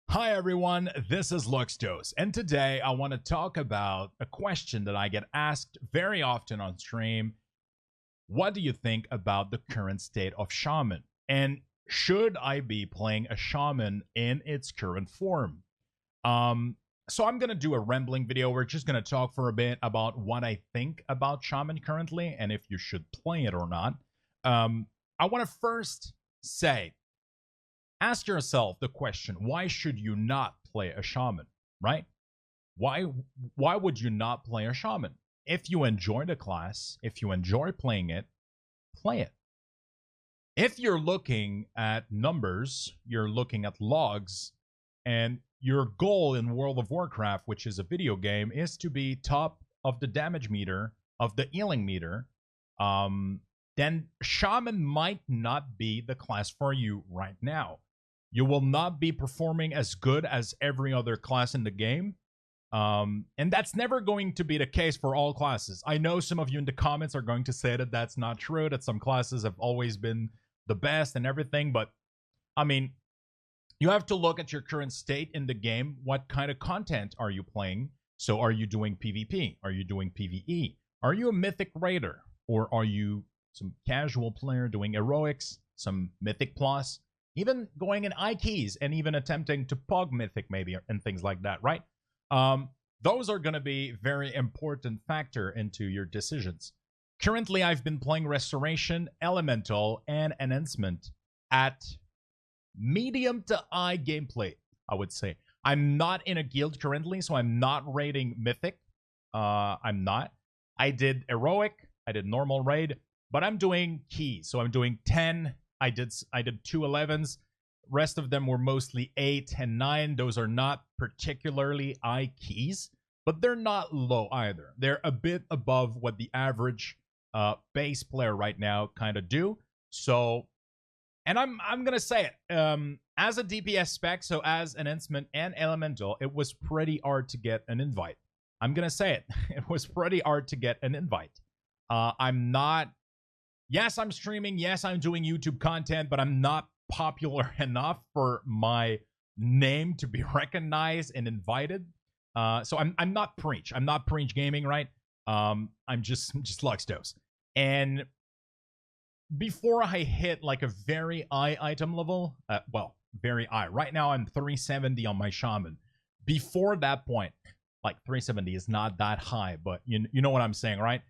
Hi everyone, this is Luxdose, and today I want to talk about a question that I get asked very often on stream. What do you think about the current state of Shaman? And should I be playing a Shaman in its current form? Um, so I'm gonna do a rambling video. We're just gonna talk for a bit about what I think about Shaman currently and if you should play it or not. I want to first say, ask yourself the question, why should you not play a Shaman, right? Why would you not play a Shaman? If you enjoy the class, if you enjoy playing it, play it. If you're looking at numbers, you're looking at logs, and your goal in World of Warcraft, which is a video game, is to be top of the damage meter, of the healing meter, then Shaman might not be the class for you right now. You will not be performing as good as every other class in the game. And that's never going to be the case for all classes. I know some of you in the comments are going to say that that's not true, that some classes have always been the best and everything. But, I mean, you have to look at your current state in the game. What kind of content are you playing? So are you doing PvP? Are you doing PvE? Are you a Mythic Raider? Or are you some casual player doing Heroics, some Mythic Plus? Even going in I-keys and even attempting to pug Mythic maybe and things like that, right? Those are going to be very important factor into your decisions. Currently, I've been playing Restoration, Elemental, and Enhancement at medium to high gameplay, I would say. I'm not in a guild currently, so I'm not raiding Mythic. I'm not. I did Heroic, I did normal raid, but I'm doing keys. So I'm doing 10. I did 2 11s. Rest of them were mostly 8 and 9. Those are not particularly high keys, but they're not low either. They're a bit above what the average base player right now kind of do. So, and I'm gonna say it. As a DPS spec, so as Enhancement and Elemental, it was pretty hard to get an invite. I'm gonna say it. It was pretty hard to get an invite. I'm not. Yes, I'm streaming. Yes, I'm doing YouTube content, but I'm not popular enough for my name to be recognized and invited. So I'm not Preach. I'm not Preach Gaming, right? I'm just Luxdose. And before I hit like a very high item level, well, very high. Right now I'm 370 on my Shaman. Before that point, like 370 is not that high, but you know what I'm saying, right?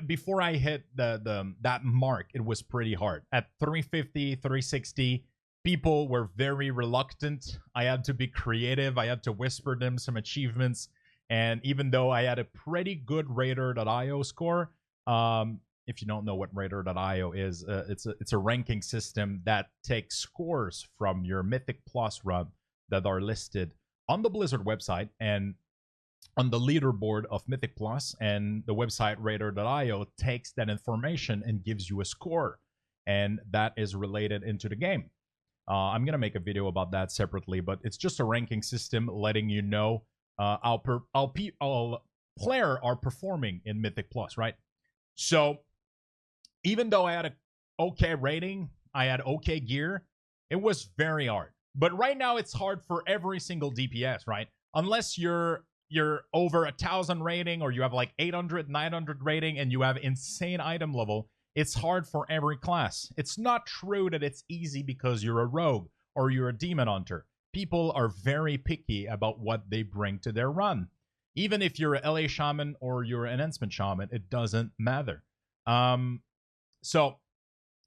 Before I hit that mark, it was pretty hard. At 350, 360, people were very reluctant. I had to be creative. I had to whisper them some achievements. And even though I had a pretty good Raider.io score, if you don't know what Raider.io is, it's a ranking system that takes scores from your Mythic Plus run that are listed on the Blizzard website and on the leaderboard of Mythic Plus, and the website Raider.io takes that information and gives you a score, and that is related into the game. I'm gonna make a video about that separately, but it's just a ranking system letting you know how player are performing in Mythic Plus, right? So even though I had a okay rating, I had okay gear, it was very hard. But right now it's hard for every single DPS, right? Unless you're over 1,000 rating, or you have like 800, 900 rating, and you have insane item level, it's hard for every class. It's not true that it's easy because you're a rogue or you're a demon hunter. People are very picky about what they bring to their run. Even if you're a LA Shaman or you're an Enhancement Shaman, it doesn't matter. So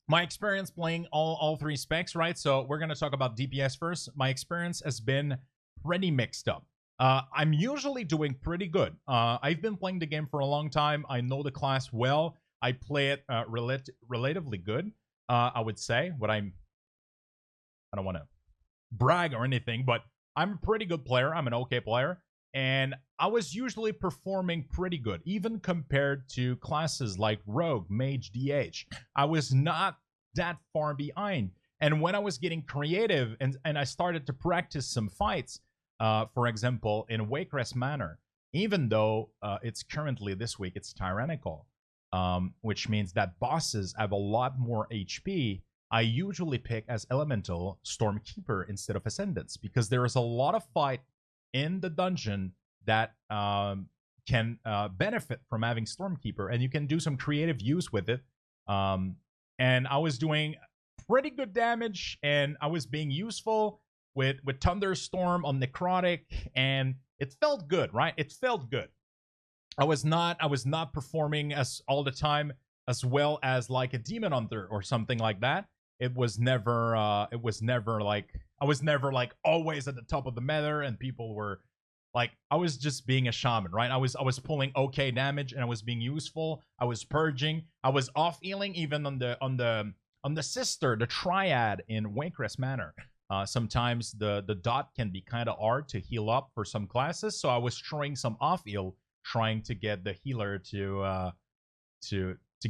my experience playing all three specs, right? So we're going to talk about DPS first. My experience has been pretty mixed up. I'm usually doing pretty good. I've been playing the game for a long time. I know the class well. I play it relatively good, I would say. I don't want to brag or anything, but I'm a pretty good player. I'm an okay player. And I was usually performing pretty good, even compared to classes like Rogue, Mage, DH. I was not that far behind. And when I was getting creative and I started to practice some fights, for example, in Waycrest Manor, even though it's currently this week, it's tyrannical, which means that bosses have a lot more HP I usually pick as elemental Stormkeeper instead of Ascendants because there is a lot of fight in the dungeon that can benefit from having Stormkeeper, and you can do some creative use with it. And I was doing pretty good damage, and I was being useful with Thunderstorm on Necrotic, and it felt good, right? It felt good. I was not performing as all the time as well as like a Demon Hunter or something like that. It was never like I was never like always at the top of the meta, and people were like, I was just being a shaman, right? I was pulling okay damage, and I was being useful. I was purging. I was off healing even on the sister, the triad in Waycrest Manor. Sometimes the dot can be kind of hard to heal up for some classes, so I was throwing some off heal, trying to get the healer to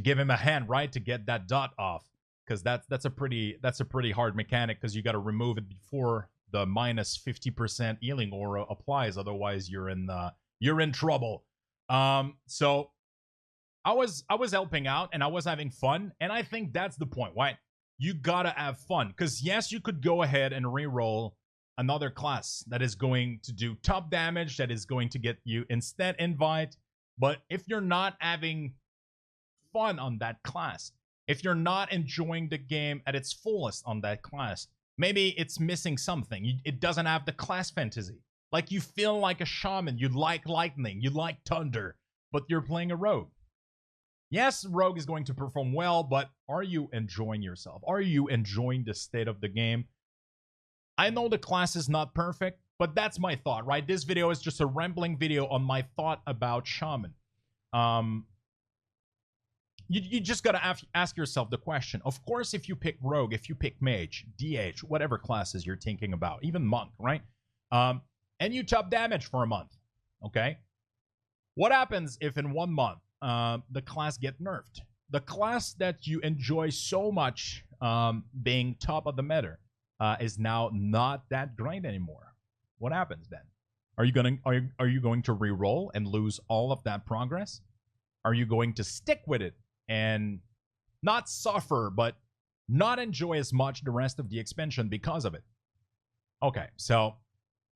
give him a hand, right, to get that dot off, because that's a pretty hard mechanic, because you got to remove it before the minus 50% healing aura applies. Otherwise, you're in trouble. So I was helping out, and I was having fun, and I think that's the point, right? You gotta have fun, because yes, you could go ahead and reroll another class that is going to do top damage, that is going to get you instant invite, but if you're not having fun on that class, if you're not enjoying the game at its fullest on that class, maybe it's missing something. It doesn't have the class fantasy. Like, you feel like a shaman, you like lightning, you like thunder, but you're playing a rogue. Yes, rogue is going to perform well, but are you enjoying yourself? Are you enjoying the state of the game? I know the class is not perfect, but that's my thought, right? This video is just a rambling video on my thought about shaman. You just gotta ask yourself the question. Of course, if you pick rogue, if you pick mage, DH, whatever classes you're thinking about, even monk, right? And you top damage for a month, okay? What happens if in 1 month the class get nerfed? The class that you enjoy so much being top of the meta is now not that great anymore. What happens then? Are you going to re-roll and lose all of that progress? Are you going to stick with it and not suffer, but not enjoy as much the rest of the expansion because of it? Okay, so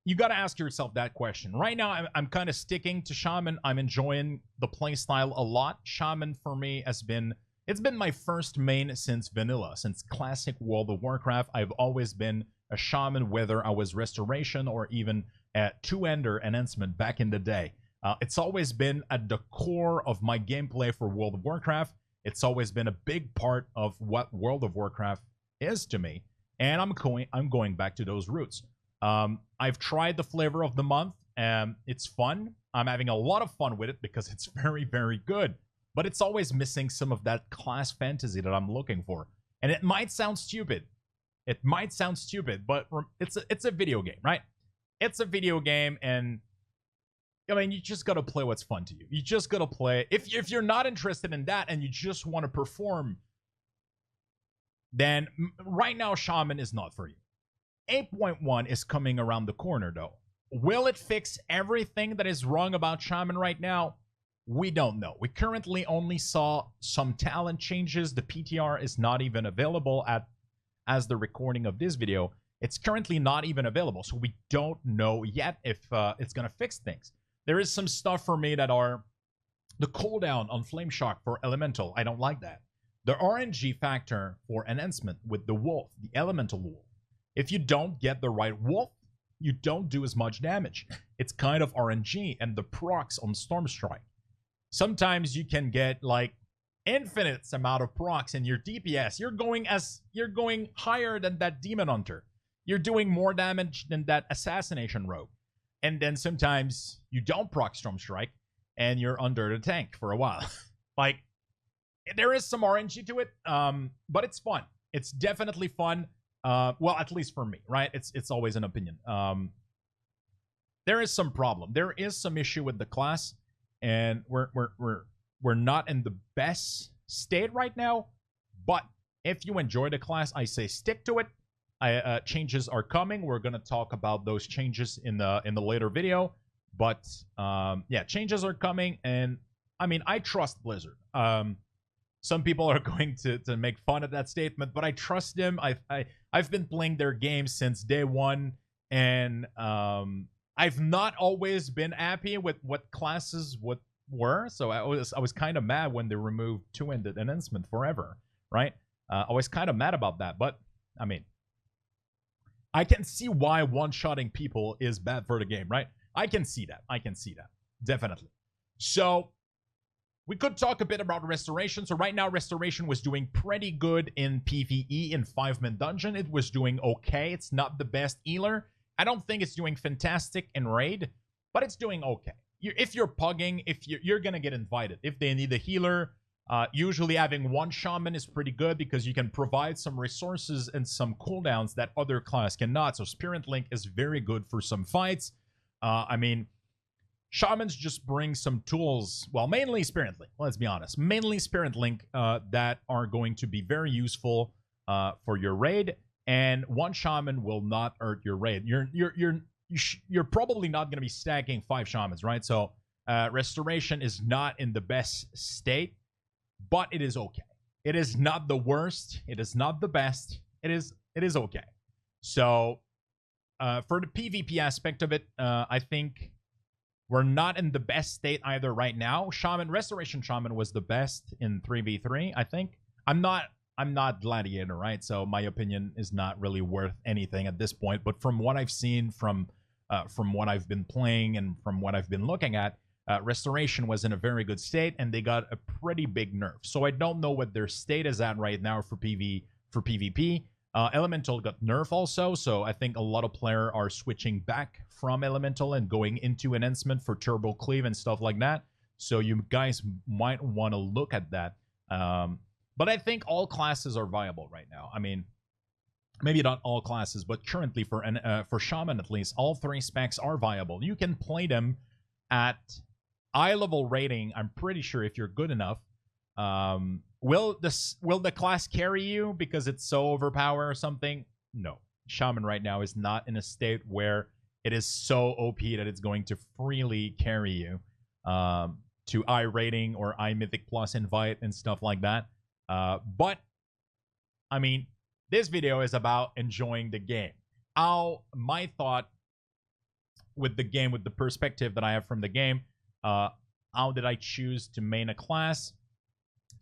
you got to ask yourself that question. Right now, I'm kind of sticking to Shaman. I'm enjoying the playstyle a lot. Shaman, for me, it's been my first main since vanilla, since classic World of Warcraft. I've always been a Shaman, whether I was Restoration or even at Two-Ender Enhancement back in the day. It's always been at the core of my gameplay for World of Warcraft. It's always been a big part of what World of Warcraft is to me, and I'm going back to those roots. I've tried the flavor of the month, and it's fun. I'm having a lot of fun with it because it's very, very good. But it's always missing some of that class fantasy that I'm looking for. And it might sound stupid. It might sound stupid, but it's a video game, right? It's a video game, and I mean, you just gotta play what's fun to you. You just gotta play. If you're not interested in that and you just want to perform, then right now Shaman is not for you. 8.1 is coming around the corner, though. Will it fix everything that is wrong about Shaman right now? We don't know. We currently only saw some talent changes. The PTR is not even available as the recording of this video. It's currently not even available, so we don't know yet if it's going to fix things. There is some stuff for me that are the cooldown on Flame Shock for Elemental. I don't like that. The RNG factor for enhancement with the Wolf, the Elemental Wolf. If you don't get the right Wolf, you don't do as much damage. It's kind of RNG, and the procs on Storm Strike. Sometimes you can get like infinite amount of procs in your DPS. You're going higher than that Demon Hunter. You're doing more damage than that Assassination Rogue. And then sometimes you don't proc Storm Strike, and you're under the tank for a while. Like, there is some RNG to it, but it's fun. It's definitely fun. Well, at least for me, right? It's always an opinion. There is some problem. There is some issue with the class, and we're not in the best state right now. But if you enjoy the class, I say stick to it. Changes are coming. We're gonna talk about those changes in the later video. But yeah, changes are coming, and I mean, I trust Blizzard. Some people are going to make fun of that statement, but I trust them. I've been playing their game since day one, and I've not always been happy with what classes were. So I was kind of mad when they removed two-handed enhancement forever, right? I was kind of mad about that, but I mean, I can see why one-shotting people is bad for the game, right? I can see that. Definitely. So we could talk a bit about Restoration. So right now, Restoration was doing pretty good in PvE in 5-man dungeon. It was doing okay. It's not the best healer. I don't think it's doing fantastic in raid, but it's doing okay. If you're pugging, if you're going to get invited. If they need a healer, usually having one shaman is pretty good because you can provide some resources and some cooldowns that other class cannot. So Spirit Link is very good for some fights. I mean, shamans just bring some tools, well, mainly Spirit Link, let's be honest. Mainly Spirit Link that are going to be very useful for your raid, and one shaman will not hurt your raid. You're probably not going to be stacking 5 shamans, right? So Restoration is not in the best state, but it is okay. It is not the worst. It is not the best. It is okay. So for the PvP aspect of it, I think we're not in the best state either right now. Restoration Shaman was the best in 3v3, I think. I'm not Gladiator, right? So my opinion is not really worth anything at this point. But from what I've seen, from what I've been playing and from what I've been looking at, Restoration was in a very good state, and they got a pretty big nerf. So I don't know what their state is at right now for PvP. Elemental got nerf also, so I think a lot of players are switching back from Elemental and going into Enhancement for Turbo Cleave and stuff like that. So you guys might want to look at that. But I think all classes are viable right now. I mean, maybe not all classes, but currently for Shaman at least, all 3 specs are viable. You can play them at eye level rating. I'm pretty sure if you're good enough. Will the class carry you because it's so overpowered or something? No. Shaman right now is not in a state where it is so OP that it's going to freely carry you to I rating or I Mythic Plus invite and stuff like that. But I mean, this video is about enjoying the game. My thought with the game, with the perspective that I have from the game, how did I choose to main a class?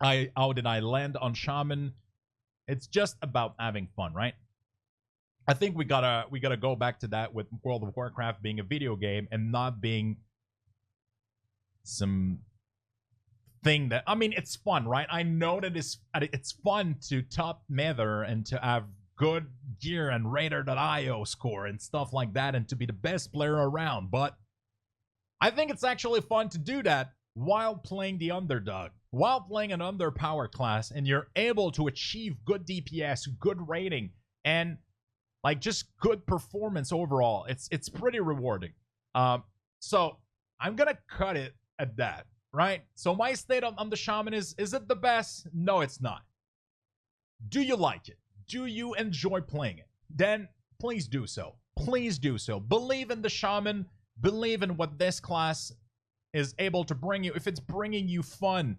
How did I land on Shaman? It's just about having fun, right? I think we gotta go back to that with World of Warcraft being a video game and not being some thing that, I mean, it's fun, right? I know that it's fun to top Nether and to have good gear and Raider.io score and stuff like that and to be the best player around, but I think it's actually fun to do that while playing the underdog, while playing an underpower class, and you're able to achieve good DPS, good rating, and like just good performance overall. It's pretty rewarding. So I'm gonna cut it at that, right? So my state on the Shaman is it the best? No, it's not. Do you like it? Do you enjoy playing it? Then please do so. Please do so. Believe in the Shaman. Believe in what this class is able to bring you. If it's bringing you fun,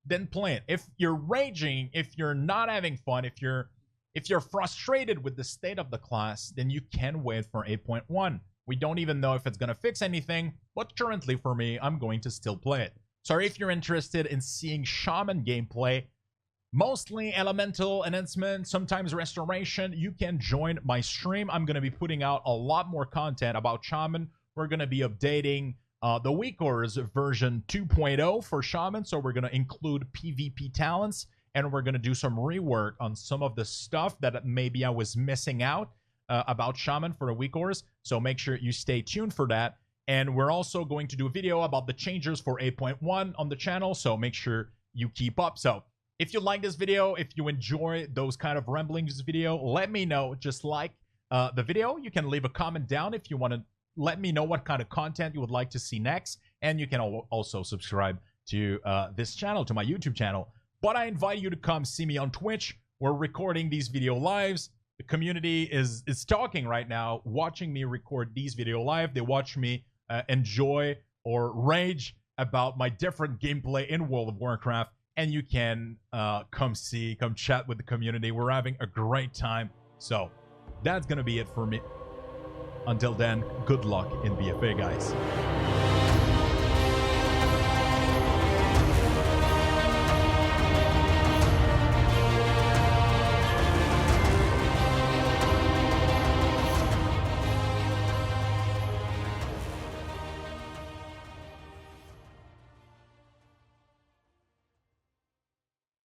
then play it. If you're raging, if you're not having fun, if you're frustrated with the state of the class, then you can wait for 8.1. We don't even know if it's going to fix anything, but currently for me, I'm going to still play it. So if you're interested in seeing Shaman gameplay, mostly Elemental Enhancement, sometimes Restoration, you can join my stream. I'm going to be putting out a lot more content about Shaman. We're going to be updating the Week Orders version 2.0 for Shaman, so we're going to include PvP talents, and we're going to do some rework on some of the stuff that maybe I was missing out about Shaman for the Week Orders, so make sure you stay tuned for that. And we're also going to do a video about the changes for 8.1 on the channel, so make sure you keep up. So if you like this video, if you enjoy those kind of ramblings video, let me know. Just like the video. You can leave a comment down if you want to let me know what kind of content you would like to see next. And you can also subscribe to this channel, to my YouTube channel. But I invite you to come see me on Twitch. We're recording these video lives. The community is talking right now, watching me record these video live. They watch me enjoy or rage about my different gameplay in World of Warcraft. and you can come chat with the community. We're having a great time. So that's gonna be it for me. Until then, good luck in BFA, guys.